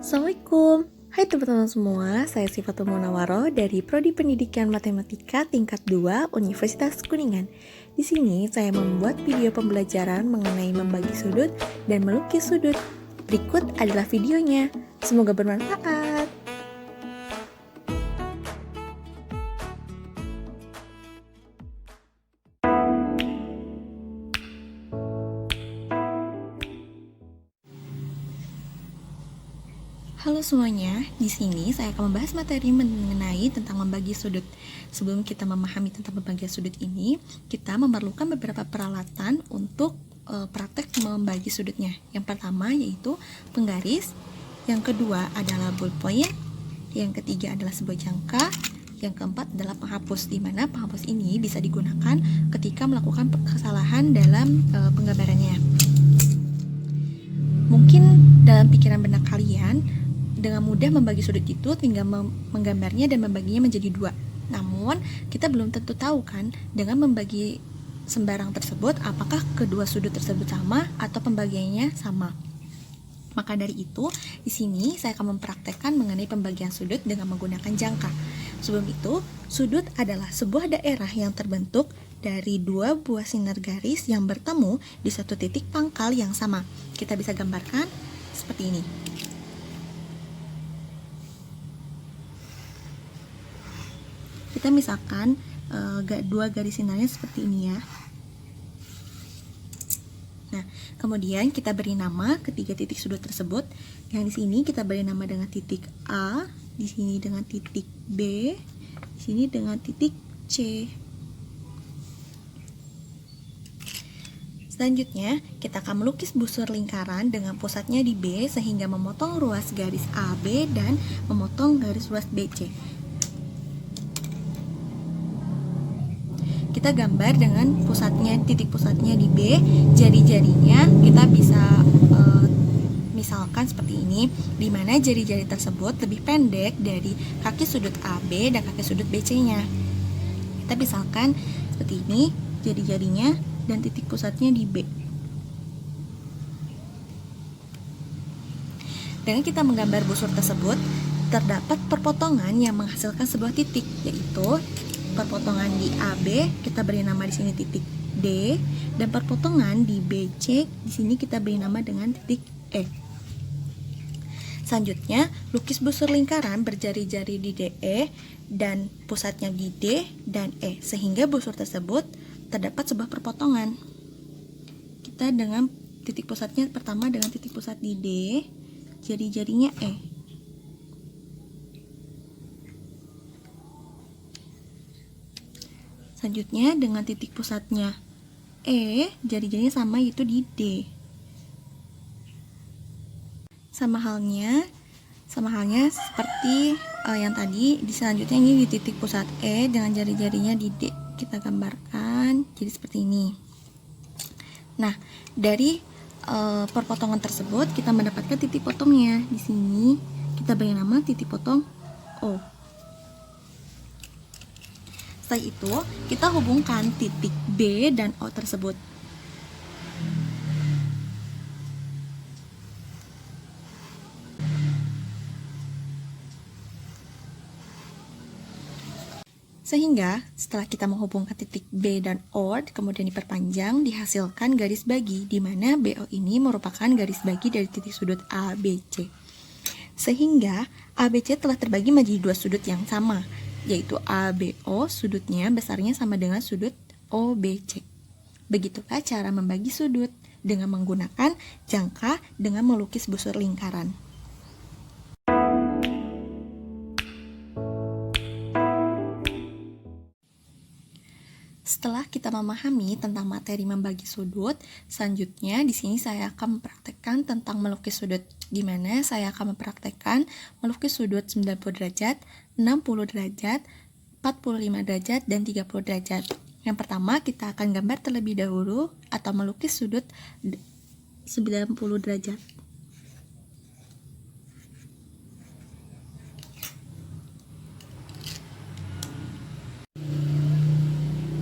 Assalamualaikum. Hai teman-teman semua, saya Sifatul Munawwaroh dari Prodi Pendidikan Matematika tingkat 2 Universitas Kuningan. Di sini saya membuat video pembelajaran mengenai membagi sudut dan melukis sudut. Berikut adalah videonya. Semoga bermanfaat. Halo semuanya, di sini saya akan membahas materi mengenai tentang membagi sudut. Sebelum kita memahami tentang pembagian sudut ini, kita memerlukan beberapa peralatan untuk praktek membagi sudutnya. Yang pertama yaitu penggaris, yang kedua adalah ballpoint, yang ketiga adalah sebuah jangka, yang keempat adalah penghapus, di mana penghapus ini bisa digunakan ketika melakukan kesalahan dalam penggambarannya. Mungkin dalam pikiran benak kalian, dengan mudah membagi sudut itu tinggal menggambarnya dan membaginya menjadi dua. Namun, kita belum tentu tahu kan dengan membagi sembarang tersebut apakah kedua sudut tersebut sama atau pembagiannya sama. Maka dari itu, di sini saya akan mempraktekkan mengenai pembagian sudut dengan menggunakan jangka. Sebelum itu, sudut adalah sebuah daerah yang terbentuk dari dua buah sinar garis yang bertemu di satu titik pangkal yang sama. Kita bisa gambarkan seperti ini. Kita misalkan dua garis sinarnya seperti ini ya. Nah, kemudian kita beri nama ketiga titik sudut tersebut. Yang di sini kita beri nama dengan titik A, di sini dengan titik B, di sini dengan titik C. Selanjutnya, kita akan melukis busur lingkaran dengan pusatnya di B sehingga memotong ruas garis AB dan memotong garis ruas BC. Kita gambar dengan titik pusatnya di B, jari-jarinya kita bisa misalkan seperti ini, di mana jari-jari tersebut lebih pendek dari kaki sudut AB dan kaki sudut BC-nya. Kita misalkan seperti ini, jari-jarinya dan titik pusatnya di B. Dengan kita menggambar busur tersebut, terdapat perpotongan yang menghasilkan sebuah titik, yaitu perpotongan di AB kita beri nama di sini titik D, dan perpotongan di BC di sini kita beri nama dengan titik E. Selanjutnya, lukis busur lingkaran berjari-jari di DE dan pusatnya di D dan E sehingga busur tersebut terdapat sebuah perpotongan. Kita dengan titik pusatnya pertama dengan titik pusat di D, jari-jarinya E. Selanjutnya dengan titik pusatnya E, jari-jarinya sama yaitu di D. Sama halnya seperti yang tadi. Di selanjutnya ini di titik pusat E dengan jari-jarinya di D. Kita gambarkan jadi seperti ini. Nah, dari perpotongan tersebut kita mendapatkan titik potongnya. Di sini kita beri nama titik potong O. Setelah itu, kita hubungkan titik B dan O tersebut. Sehingga, setelah kita menghubungkan titik B dan O, kemudian diperpanjang, dihasilkan garis bagi, di mana BO ini merupakan garis bagi dari titik sudut ABC. Sehingga, ABC telah terbagi menjadi dua sudut yang sama, yaitu ABO, sudutnya besarnya sama dengan sudut OBC. Begitulah cara membagi sudut dengan menggunakan jangka dengan melukis busur lingkaran. Setelah kita memahami tentang materi membagi sudut, selanjutnya di sini saya akan mempraktekkan tentang melukis sudut, di mana saya akan mempraktekkan melukis sudut 90 derajat, 60 derajat, 45 derajat, dan 30 derajat. Yang pertama, kita akan gambar terlebih dahulu atau melukis sudut 90 derajat.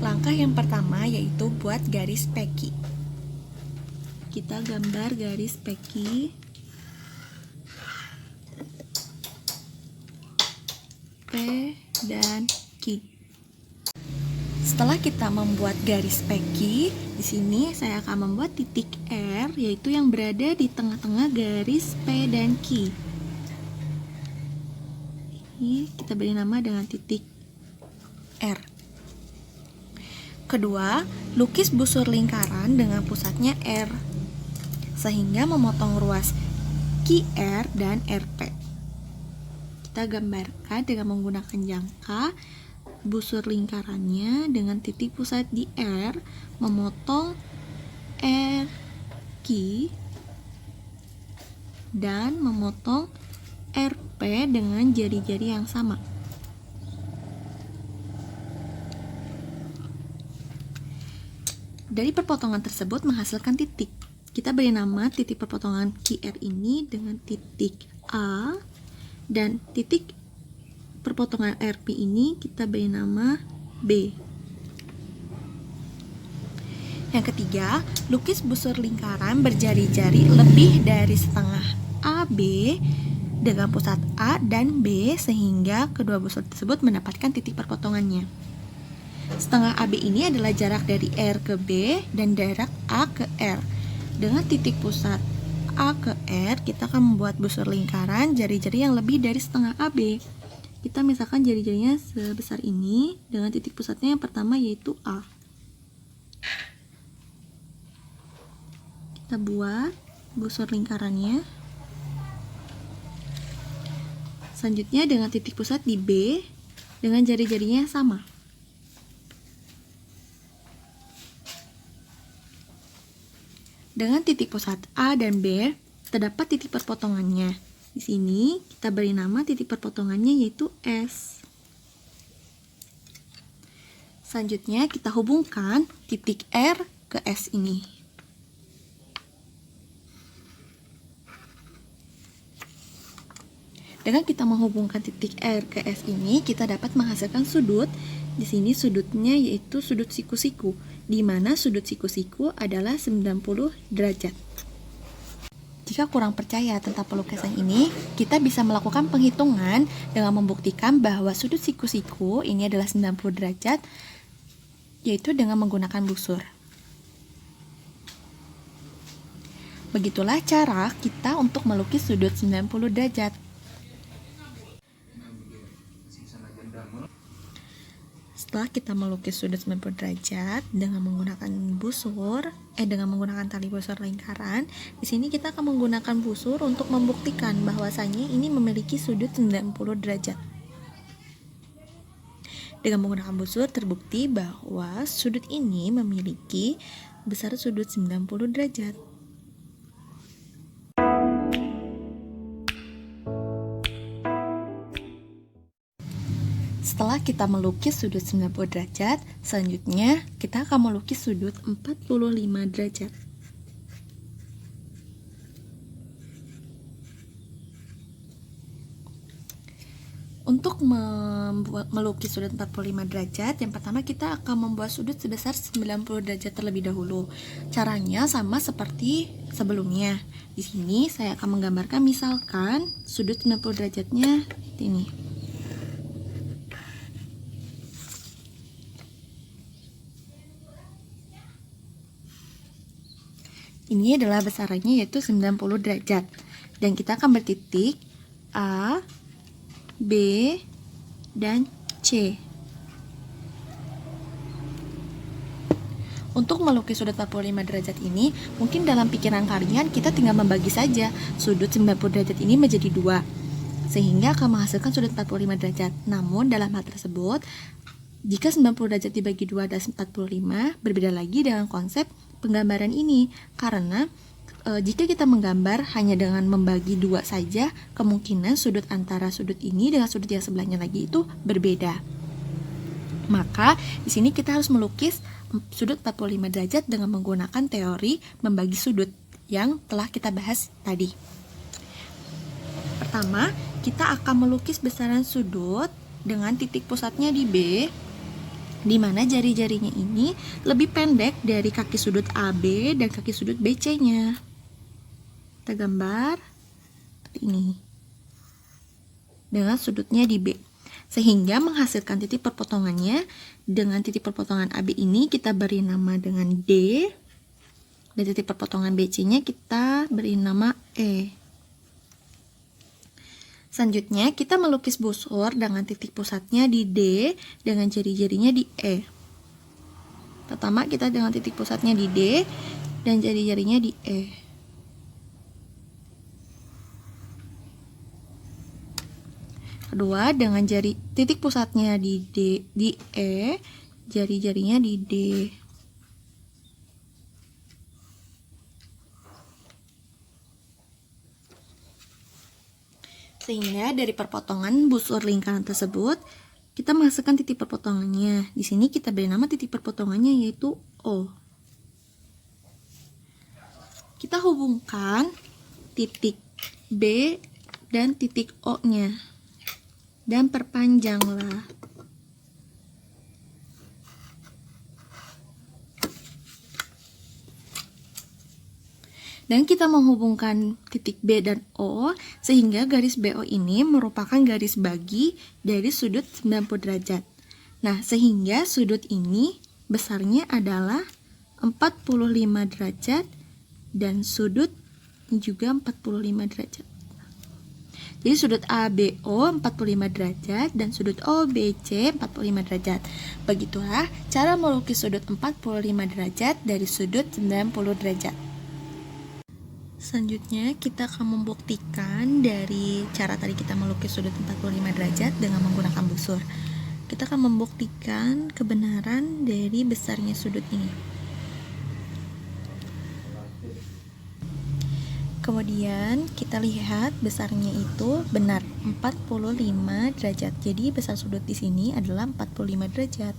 Langkah yang pertama yaitu buat garis peki. Kita gambar garis peki dan Q. Setelah kita membuat garis PQ, di sini saya akan membuat titik R, yaitu yang berada di tengah-tengah garis P dan Q. Ini kita beri nama dengan titik R. Kedua, lukis busur lingkaran dengan pusatnya R, sehingga memotong ruas QR dan RP. Kita gambarkan dengan menggunakan jangka busur lingkarannya dengan titik pusat di R, memotong RQ dan memotong RP dengan jari-jari yang sama. Dari perpotongan tersebut menghasilkan titik. Kita beri nama titik perpotongan QR ini dengan titik A, dan titik perpotongan RP ini kita beri nama B. Yang ketiga, lukis busur lingkaran berjari-jari lebih dari setengah AB dengan pusat A dan B, sehingga kedua busur tersebut mendapatkan titik perpotongannya. Setengah AB ini adalah jarak dari R ke B dan jarak A ke R. Dengan titik pusat A ke R, kita akan membuat busur lingkaran jari-jari yang lebih dari setengah AB. Kita misalkan jari-jarinya sebesar ini dengan titik pusatnya yang pertama yaitu A. Kita buat busur lingkarannya. Selanjutnya dengan titik pusat di B dengan jari-jarinya yang sama. Dengan titik pusat A dan B terdapat titik perpotongannya. Di sini kita beri nama titik perpotongannya yaitu S. Selanjutnya kita hubungkan titik R ke S ini. Dengan kita menghubungkan titik R ke S ini, kita dapat menghasilkan sudut. Di sini sudutnya yaitu sudut siku-siku, di mana sudut siku-siku adalah 90 derajat. Jika kurang percaya tentang pelukisan ini, kita bisa melakukan penghitungan dengan membuktikan bahwa sudut siku-siku ini adalah 90 derajat, yaitu dengan menggunakan busur. Begitulah cara kita untuk melukis sudut 90 derajat. Setelah kita melukis sudut 90 derajat dengan menggunakan tali busur lingkaran, di sini kita akan menggunakan busur untuk membuktikan bahwasanya ini memiliki sudut 90 derajat. Dengan menggunakan busur terbukti bahwa sudut ini memiliki besar sudut 90 derajat. Setelah kita melukis sudut 90 derajat, selanjutnya kita akan melukis sudut 45 derajat. Untuk melukis sudut 45 derajat, yang pertama kita akan membuat sudut sebesar 90 derajat terlebih dahulu. Caranya sama seperti sebelumnya. Di sini saya akan menggambarkan misalkan sudut 90 derajatnya ini. Ini adalah besarannya yaitu 90 derajat. Dan kita akan bertitik A, B, dan C. Untuk melukis sudut 45 derajat ini, mungkin dalam pikiran kalian kita tinggal membagi saja sudut 90 derajat ini menjadi dua, sehingga akan menghasilkan sudut 45 derajat. Namun dalam hal tersebut, jika 90 derajat dibagi 2 dan 45, berbeda lagi dengan konsep penggambaran ini. Karena jika kita menggambar hanya dengan membagi 2 saja, kemungkinan sudut antara sudut ini dengan sudut yang sebelahnya lagi itu berbeda. Maka di sini kita harus melukis sudut 45 derajat dengan menggunakan teori membagi sudut yang telah kita bahas tadi. Pertama, kita akan melukis besaran sudut dengan titik pusatnya di B, di mana jari-jarinya ini lebih pendek dari kaki sudut AB dan kaki sudut BC-nya. Kita gambar seperti ini dengan sudutnya di B. sehingga menghasilkan titik perpotongannya. Dengan titik perpotongan AB ini kita beri nama dengan D, dan titik perpotongan BC-nya kita beri nama E. Selanjutnya kita melukis busur dengan titik pusatnya di D, dengan jari-jarinya di E. Pertama kita dengan titik pusatnya di D dan jari-jarinya di E. Kedua, dengan titik pusatnya di D, di E, jari-jarinya di D. Sehingga dari perpotongan busur lingkaran tersebut, kita menghasilkan titik perpotongannya. Di sini kita beri nama titik perpotongannya yaitu O. Kita hubungkan titik B dan titik O-nya. Dan perpanjanglah. Dan kita menghubungkan titik B dan O sehingga garis BO ini merupakan garis bagi dari sudut 90 derajat. Nah, sehingga sudut ini besarnya adalah 45 derajat dan sudut juga 45 derajat. Jadi sudut ABO 45 derajat dan sudut OBC 45 derajat. Begitulah cara melukis sudut 45 derajat dari sudut 90 derajat. Selanjutnya kita akan membuktikan dari cara tadi kita melukis sudut 45 derajat dengan menggunakan busur. Kita akan membuktikan kebenaran dari besarnya sudut ini. Kemudian kita lihat besarnya itu benar 45 derajat. Jadi besar sudut di sini adalah 45 derajat.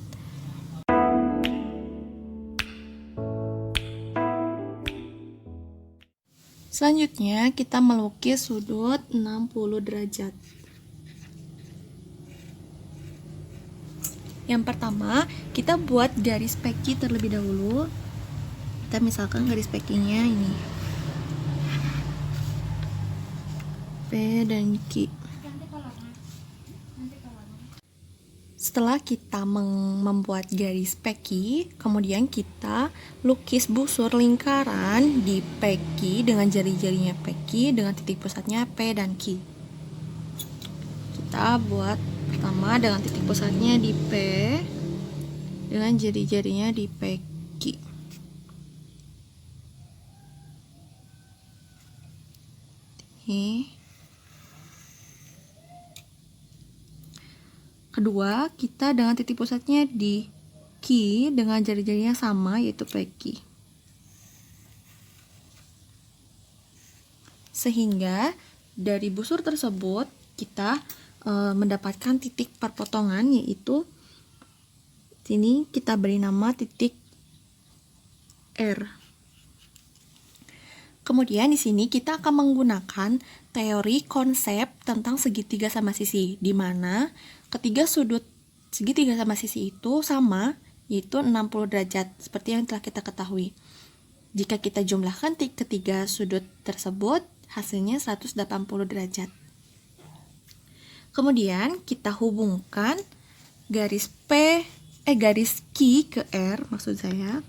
Selanjutnya kita melukis sudut 60 derajat. Yang pertama, kita buat garis peki terlebih dahulu. Kita misalkan garis pekinya ini P dan Q. Setelah kita membuat garis peki, kemudian kita lukis busur lingkaran di peki dengan jari-jarinya peki dengan titik pusatnya P dan Q. Kita buat pertama dengan titik pusatnya di P dengan jari-jarinya di peki. Ini. Kedua, kita dengan titik pusatnya di Q dengan jari-jarinya sama yaitu peki. Sehingga dari busur tersebut kita mendapatkan titik perpotongan yaitu sini kita beri nama titik R. Kemudian di sini kita akan menggunakan teori konsep tentang segitiga sama sisi, di mana ketiga sudut segitiga sama sisi itu sama, yaitu 60 derajat, seperti yang telah kita ketahui. Jika kita jumlahkan ketiga sudut tersebut, hasilnya 180 derajat. Kemudian kita hubungkan garis garis Q ke R, maksud saya.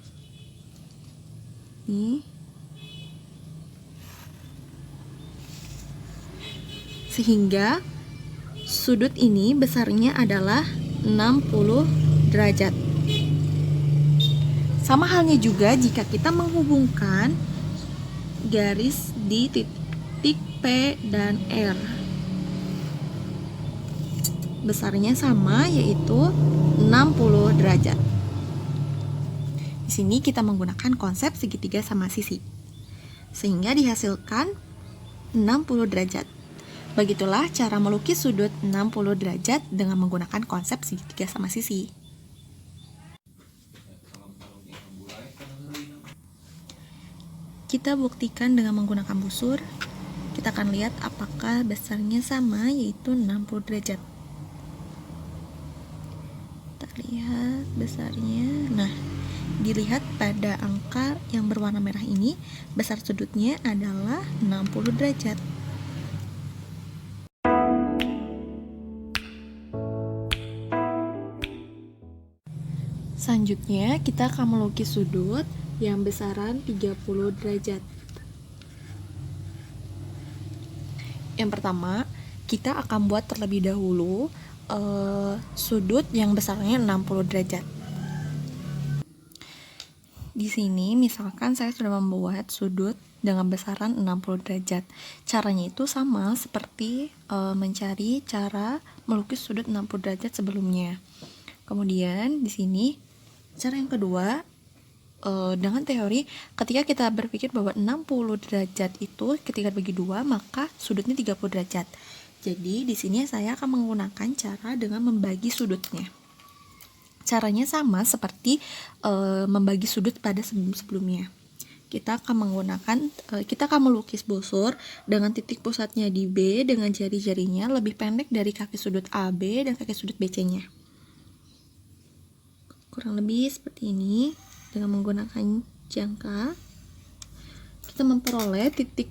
Ini. Sehingga sudut ini besarnya adalah 60 derajat. Sama halnya juga jika kita menghubungkan garis di titik P dan R. Besarnya sama yaitu 60 derajat. Di sini kita menggunakan konsep segitiga sama sisi. Sehingga dihasilkan 60 derajat. Begitulah cara melukis sudut 60 derajat dengan menggunakan konsep segitiga sama sisi. Kita buktikan dengan menggunakan busur. Kita akan lihat apakah besarnya sama, yaitu 60 derajat. Kita lihat besarnya. Nah, dilihat pada angka yang berwarna merah ini, besar sudutnya adalah 60 derajat. Selanjutnya, kita akan melukis sudut yang besaran 30 derajat. Yang pertama, kita akan buat terlebih dahulu sudut yang besarnya 60 derajat. Di sini misalkan saya sudah membuat sudut dengan besaran 60 derajat. Caranya itu sama seperti mencari cara melukis sudut 60 derajat sebelumnya. Kemudian di sini cara yang kedua, dengan teori ketika kita berpikir bahwa 60 derajat itu ketika dibagi 2 maka sudutnya 30 derajat. Jadi di sini saya akan menggunakan cara dengan membagi sudutnya. Caranya sama seperti membagi sudut pada sebelumnya. Kita akan melukis busur dengan titik pusatnya di B dengan jari-jarinya lebih pendek dari kaki sudut AB dan kaki sudut BC-nya. Kurang lebih seperti ini. Dengan menggunakan jangka, kita memperoleh titik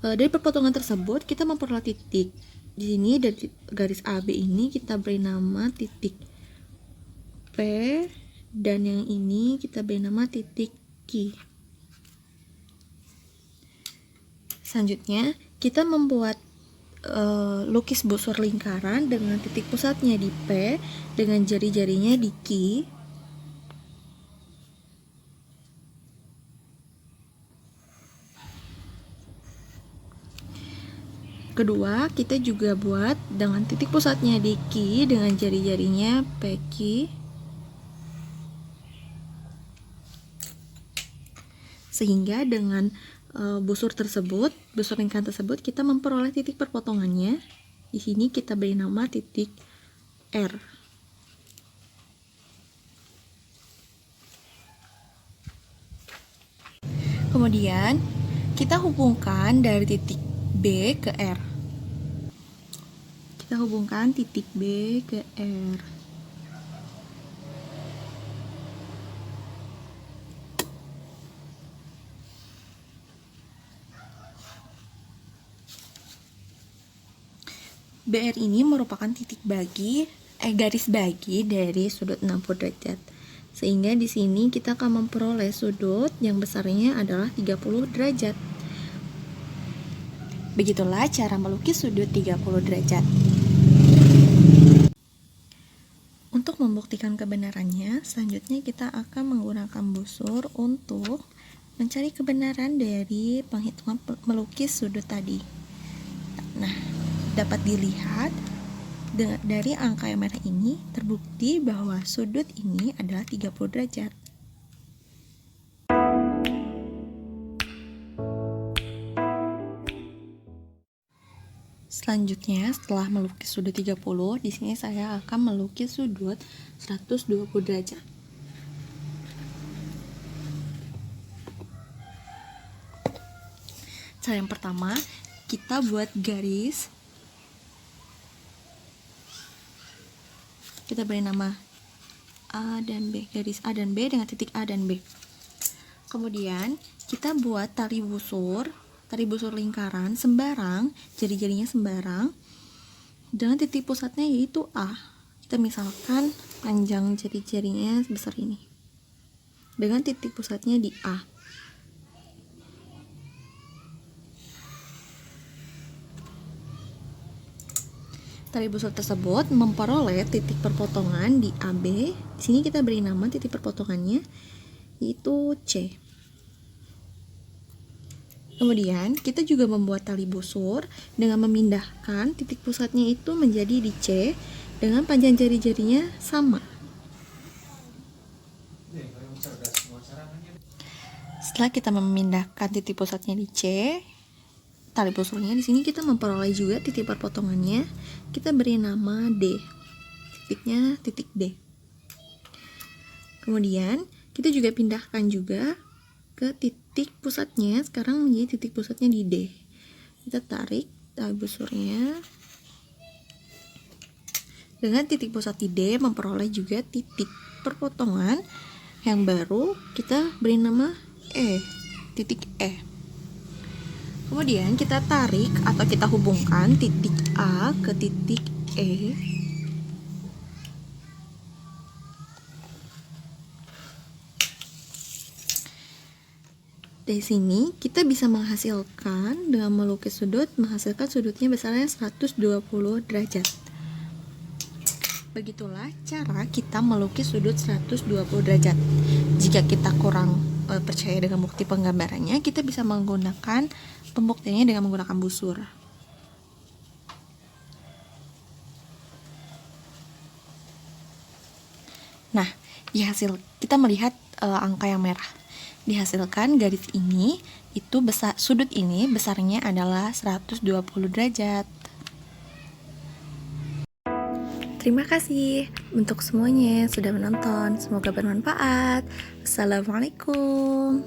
dari perpotongan tersebut. Kita memperoleh titik. Di sini dari garis AB ini kita beri nama titik P, dan yang ini kita beri nama titik Q. Selanjutnya, kita membuat lukis busur lingkaran dengan titik pusatnya di P, dengan jari-jarinya di Q. Kedua, kita juga buat dengan titik pusatnya di Q dengan jari-jarinya PQ. Sehingga dengan busur lingkaran tersebut kita memperoleh titik perpotongannya. Di sini kita beri nama titik R. Kemudian kita hubungkan dari titik B ke R. Kita hubungkan titik B ke R. BR ini merupakan garis bagi dari sudut 60 derajat. Sehingga di sini kita akan memperoleh sudut yang besarnya adalah 30 derajat. Begitulah cara melukis sudut 30 derajat. Untuk membuktikan kebenarannya, selanjutnya kita akan menggunakan busur untuk mencari kebenaran dari penghitungan melukis sudut tadi. Nah, dapat dilihat dari angka yang merah ini terbukti bahwa sudut ini adalah 30 derajat. Selanjutnya, setelah melukis sudut 30, di sini saya akan melukis sudut 120 derajat. Cara yang pertama, kita buat garis. Kita beri nama A dan B, garis A dan B dengan titik A dan B. Kemudian, kita buat tali busur lingkaran sembarang, jari-jarinya sembarang, dengan titik pusatnya yaitu A. Kita misalkan panjang jari-jarinya sebesar ini, dengan titik pusatnya di A. Tali busur tersebut memperoleh titik perpotongan di AB. Di sini kita beri nama titik perpotongannya yaitu C. Kemudian kita juga membuat tali busur dengan memindahkan titik pusatnya itu menjadi di C dengan panjang jari-jarinya sama. Setelah kita memindahkan titik pusatnya di C, tali busurnya di sini kita memperoleh juga titik perpotongannya. Kita beri nama D. Titiknya titik D. Kemudian kita juga pindahkan juga ke titik pusatnya, sekarang menjadi titik pusatnya di D. Kita tarik tali busurnya dengan titik pusat di D, memperoleh juga titik perpotongan yang baru. Kita beri nama E, titik E. Kemudian kita tarik atau kita hubungkan titik A ke titik E. Dari sini kita bisa menghasilkan dengan melukis sudut, menghasilkan sudutnya besarnya 120 derajat. Begitulah cara kita melukis sudut 120 derajat. Jika kita kurang percaya dengan bukti penggambarannya, kita bisa menggunakan pembuktiannya dengan menggunakan busur. Nah, di hasil kita melihat angka yang merah. Dihasilkan garis ini, itu besar, sudut ini besarnya adalah 120 derajat. Terima kasih untuk semuanya yang sudah menonton. Semoga bermanfaat. Assalamualaikum.